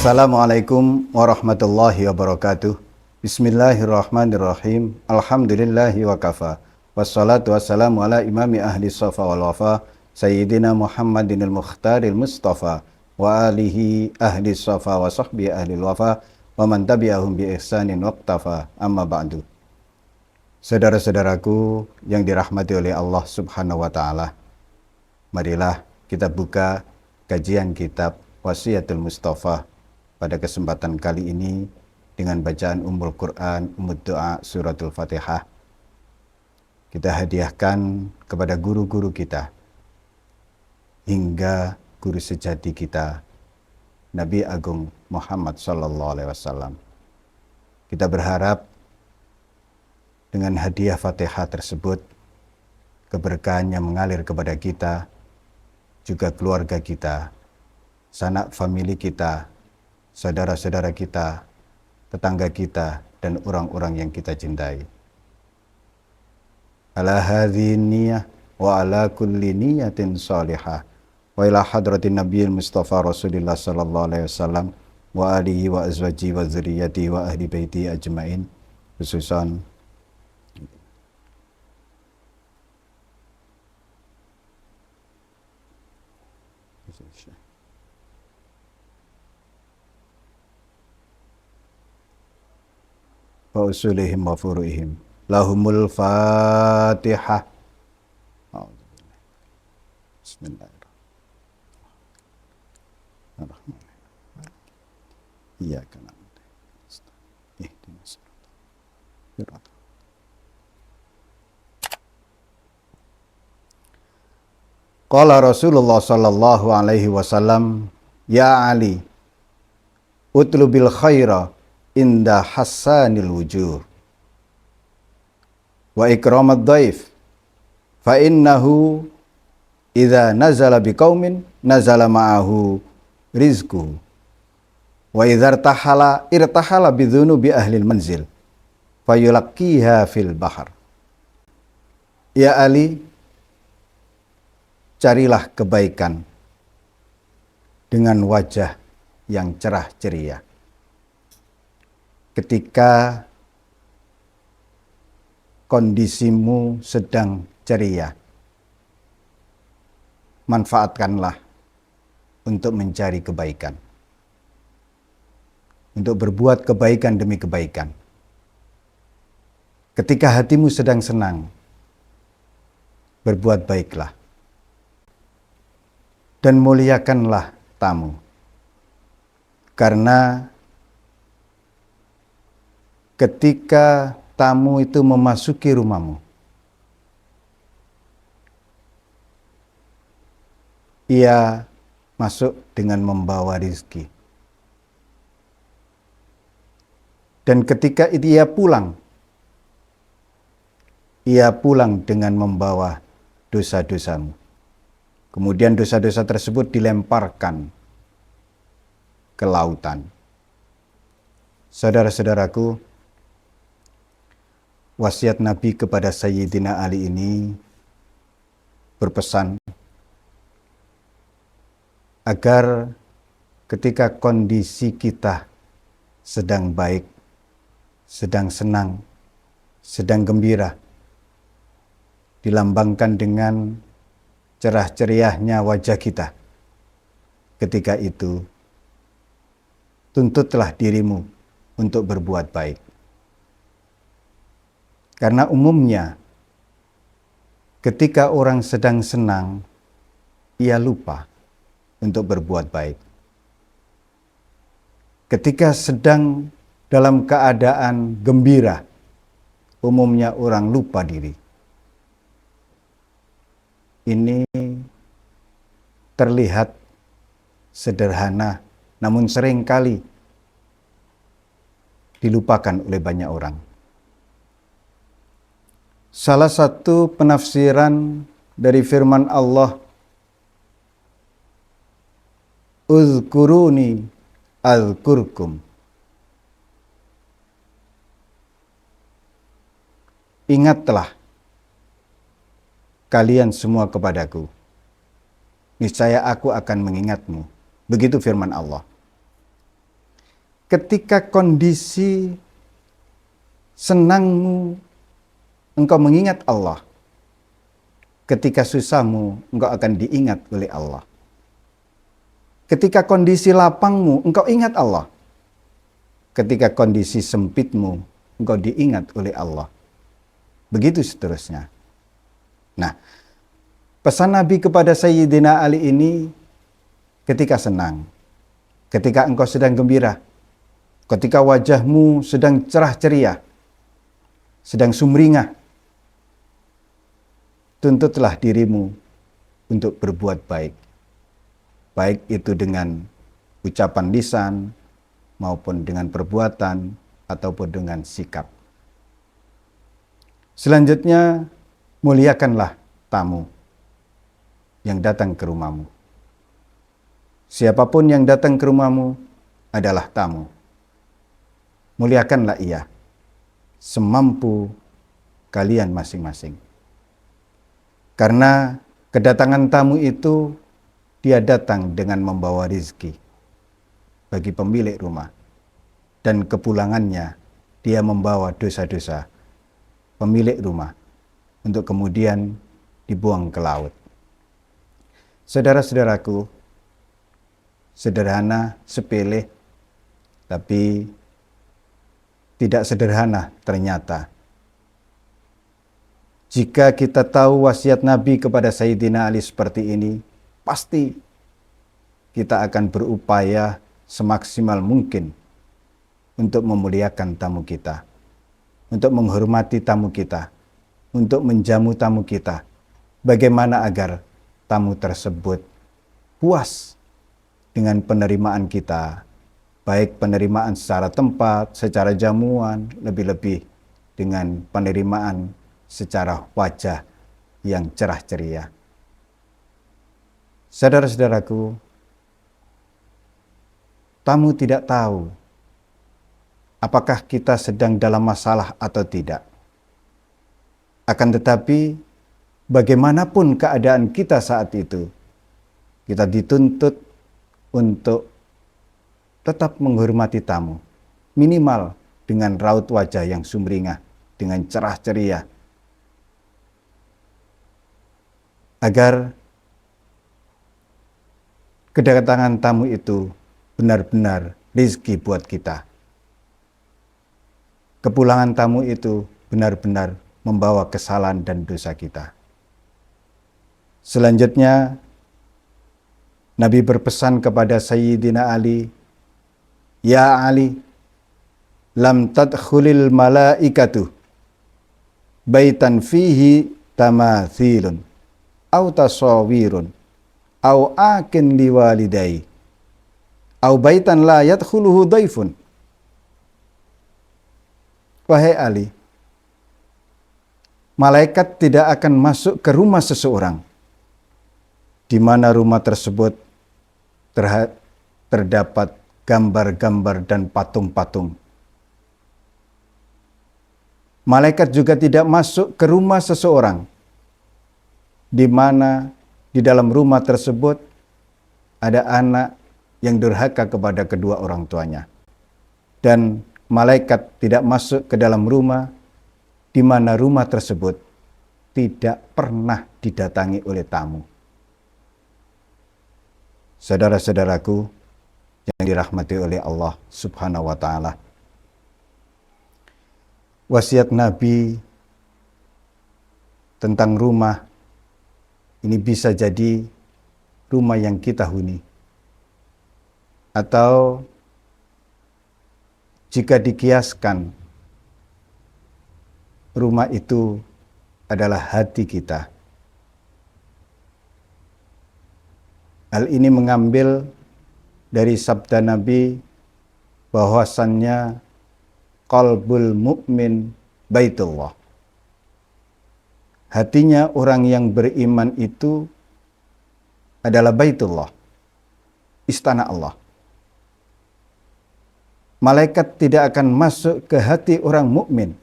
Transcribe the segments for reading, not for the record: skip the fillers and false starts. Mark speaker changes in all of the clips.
Speaker 1: Assalamualaikum warahmatullahi wabarakatuh. Bismillahirrahmanirrahim. Alhamdulillahi wa kafa. Wassalatu wassalamu ala imami ahli safa wal wafa Sayyidina Muhammadinil Mukhtaril Mustafa wa alihi ahli safa wa sahbihi ahli wafa wa man tabi'ahum bi ihsanin waqtafa amma ba'du. Saudara-saudaraku yang dirahmati oleh Allah Subhanahu wa taala, marilah kita buka kajian kitab Wasiyatul Mustafa pada kesempatan kali ini dengan bacaan Ummul Quran, Ummud Doa, Suratul Fatihah. Kita hadiahkan kepada guru-guru kita hingga guru sejati kita, Nabi Agung Muhammad Sallallahu Alaihi Wasallam. Kita berharap dengan hadiah Fatihah tersebut, keberkahannya mengalir kepada kita, juga keluarga kita, sanak famili kita, saudara-saudara kita, tetangga kita, dan orang-orang yang kita cintai. Ala hadhihi niyah wa ala kulli niyatin salihah wa ila hadratin nabiyil mustafa rasulillah sallallahu alaihi wasallam wa alihi wa azwaji wa dzurriyyati wa ahli baiti ajmain, khususan wa usulihim wa furu'ihim. Lahumul Fatihah. Bismillahirrahmanirrahim. Iyyaka na'budu wa iyyaka nasta'in. Ihdinas siratal mustaqim. Qala Rasulullah sallallahu alaihi wasallam, ya Ali, utlubil khaira inda hasanil wujuh wa ikramad dhaif fa innahu idza nazala biqaumin nazala ma'ahu rizquhu wa idza irtahala bidzunubi ahlil manzil fayulaqqiha fil bahr. Ya Ali, carilah kebaikan dengan wajah yang cerah ceria. Ketika kondisimu sedang ceria, manfaatkanlah untuk mencari kebaikan, untuk berbuat kebaikan demi kebaikan. Ketika hatimu sedang senang, berbuat baiklah dan muliakanlah tamu, karena ketika tamu itu memasuki rumahmu, ia masuk dengan membawa rizki. Dan ketika ia pulang dengan membawa dosa-dosamu. Kemudian dosa-dosa tersebut dilemparkan ke lautan. Saudara-saudaraku, wasiat Nabi kepada Sayyidina Ali ini berpesan agar ketika kondisi kita sedang baik, sedang senang, sedang gembira, dilambangkan dengan cerah ceriahnya wajah kita. Ketika itu, tuntutlah dirimu untuk berbuat baik. Karena umumnya ketika orang sedang senang, ia lupa untuk berbuat baik. Ketika sedang dalam keadaan gembira, umumnya orang lupa diri. Ini terlihat sederhana, namun seringkali dilupakan oleh banyak orang. Salah satu penafsiran dari firman Allah, Uzkuruni azkurkum. Ingatlah kalian semua kepadaku, niscaya aku akan mengingatmu. Begitu firman Allah. ketika kondisi senangmu, engkau mengingat Allah. Ketika susahmu, engkau akan diingat oleh Allah. Ketika kondisi lapangmu, engkau ingat Allah. Ketika kondisi sempitmu, engkau diingat oleh Allah. Begitu seterusnya. Nah, pesan Nabi kepada Sayyidina Ali ini ketika senang, ketika engkau sedang gembira, ketika wajahmu sedang cerah ceria, sedang sumringah, tuntutlah dirimu untuk berbuat baik. Baik itu dengan ucapan lisan, maupun dengan perbuatan, ataupun dengan sikap. Selanjutnya, muliakanlah tamu yang datang ke rumahmu. Siapapun yang datang ke rumahmu adalah tamu. Muliakanlah ia semampu kalian masing-masing. Karena kedatangan tamu itu dia datang dengan membawa rezeki bagi pemilik rumah. Dan kepulangannya dia membawa dosa-dosa pemilik rumah untuk kemudian dibuang ke laut. Saudara-saudaraku, sederhana, sepele, tapi tidak sederhana ternyata. Jika kita tahu wasiat Nabi kepada Sayyidina Ali seperti ini, pasti kita akan berupaya semaksimal mungkin untuk memuliakan tamu kita, untuk menghormati tamu kita, untuk menjamu tamu kita. Bagaimana agar tamu tersebut puas dengan penerimaan kita, baik penerimaan secara tempat, secara jamuan, lebih-lebih dengan penerimaan secara wajah yang cerah ceria. Saudara-saudaraku, tamu tidak tahu apakah kita sedang dalam masalah atau tidak. Akan tetapi, bagaimanapun keadaan kita saat itu, kita dituntut untuk tetap menghormati tamu, minimal dengan raut wajah yang sumringah, dengan cerah ceria, agar kedatangan tamu itu benar-benar rezeki buat kita. Kepulangan tamu itu benar-benar membawa kesalahan dan dosa kita. Selanjutnya, Nabi berpesan kepada Sayyidina Ali, "Ya Ali, lam tadkhulil malaikatu baitan fihi tamathilun au tasawirun au akin liwalidai au baitan la yadkhuluhu daifun." Wahai Ali, malaikat tidak akan masuk ke rumah seseorang di mana rumah tersebut terdapat gambar-gambar dan patung-patung. Malaikat juga tidak masuk ke rumah seseorang di mana di dalam rumah tersebut ada anak yang durhaka kepada kedua orang tuanya. Dan malaikat tidak masuk ke dalam rumah di mana rumah tersebut tidak pernah didatangi oleh tamu. Saudara-saudaraku yang dirahmati oleh Allah Subhanahu wa Ta'ala, wasiat Nabi tentang rumah ini bisa jadi rumah yang kita huni, atau jika dikiaskan, rumah itu adalah hati kita. Hal ini mengambil dari sabda Nabi bahwasannya qalbul mu'min baitullah. Hatinya orang yang beriman itu adalah baitullah, istana Allah. Malaikat tidak akan masuk ke hati orang mukmin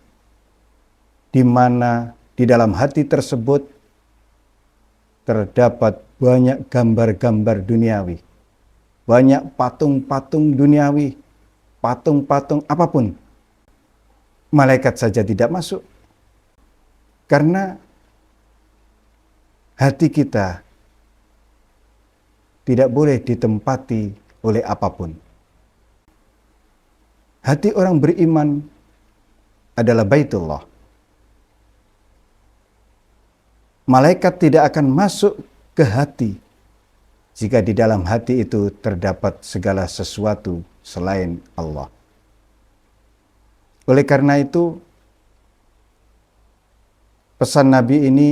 Speaker 1: di mana di dalam hati tersebut terdapat banyak gambar-gambar duniawi, banyak patung-patung duniawi, patung-patung apapun, malaikat saja tidak masuk. Karena hati kita tidak boleh ditempati oleh apapun. Hati orang beriman adalah Baitullah. Malaikat tidak akan masuk ke hati jika di dalam hati itu terdapat segala sesuatu selain Allah. Oleh karena itu, pesan Nabi ini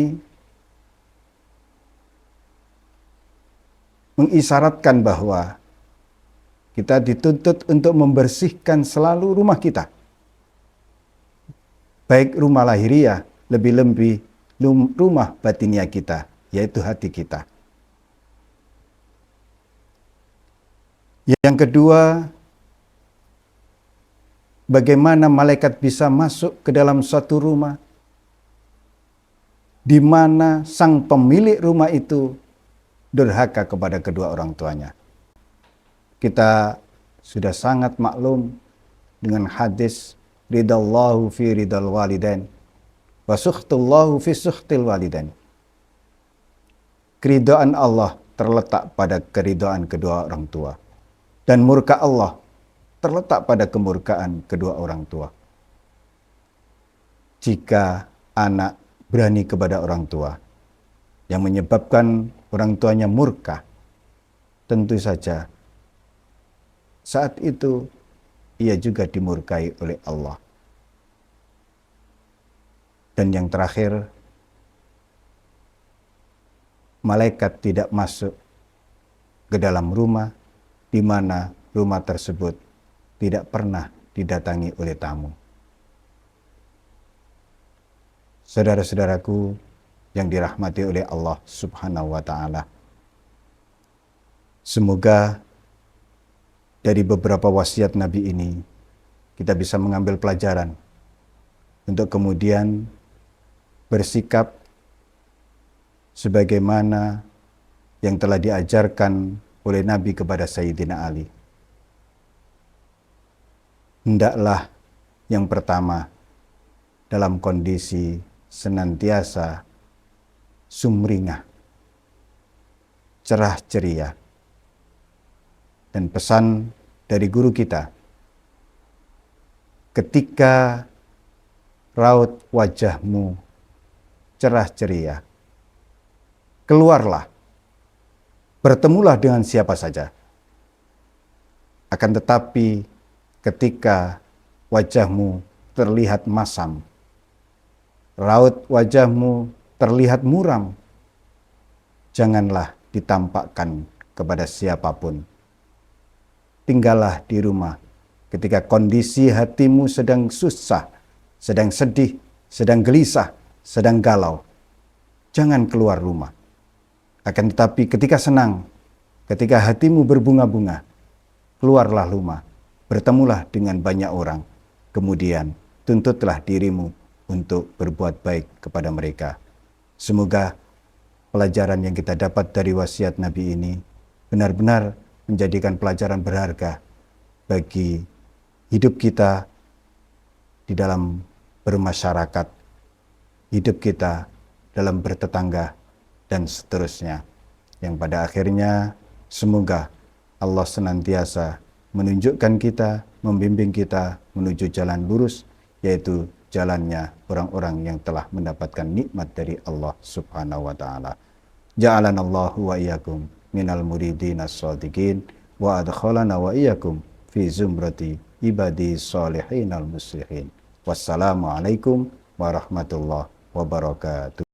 Speaker 1: mengisyaratkan bahwa kita dituntut untuk membersihkan selalu rumah kita. Baik rumah lahiriah, lebih-lebih rumah batinia kita, yaitu hati kita. Yang kedua, bagaimana malaikat bisa masuk ke dalam suatu rumah di mana sang pemilik rumah itu durhaka kepada kedua orang tuanya. Kita sudah sangat maklum dengan hadis ridallahu fi ridal walidain wa sukhtullahu fi sukhtil walidain. Keridhaan Allah terletak pada keridhaan kedua orang tua, dan murka Allah terletak pada kemurkaan kedua orang tua. Jika anak berani kepada orang tua yang menyebabkan orang tuanya murka, tentu saja saat itu ia juga dimurkai oleh Allah. Dan yang terakhir, malaikat tidak masuk ke dalam rumah di mana rumah tersebut tidak pernah didatangi oleh tamu. Saudara-saudaraku yang dirahmati oleh Allah Subhanahu wa Ta'ala, semoga dari beberapa wasiat Nabi ini kita bisa mengambil pelajaran untuk kemudian bersikap sebagaimana yang telah diajarkan oleh Nabi kepada Sayyidina Ali. Hendaklah yang pertama dalam kondisi senantiasa sumringah, cerah ceria. Dan pesan dari guru kita, ketika raut wajahmu cerah ceria, keluarlah, bertemulah dengan siapa saja. Akan tetapi ketika wajahmu terlihat masam, raut wajahmu terlihat muram, janganlah ditampakkan kepada siapapun. Tinggallah di rumah ketika kondisi hatimu sedang susah, sedang sedih, sedang gelisah, sedang galau. Jangan keluar rumah. Akan tetapi ketika senang, ketika hatimu berbunga-bunga, keluarlah rumah, bertemulah dengan banyak orang, kemudian tuntutlah dirimu untuk berbuat baik kepada mereka. Semoga pelajaran yang kita dapat dari wasiat Nabi ini benar-benar menjadikan pelajaran berharga bagi hidup kita di dalam bermasyarakat, hidup kita dalam bertetangga, dan seterusnya. Yang pada akhirnya semoga Allah senantiasa menunjukkan kita, membimbing kita menuju jalan lurus, yaitu jalannya orang-orang yang telah mendapatkan nikmat dari Allah Subhanahu wa Ta'ala. Ja'alanallahu wa iyyakum minal muridin as-shadiqin wa adkhalana wa iyyakum fi zumrati ibadi shalihin al-muslihin. Wassalamualaikum warahmatullahi wabarakatuh.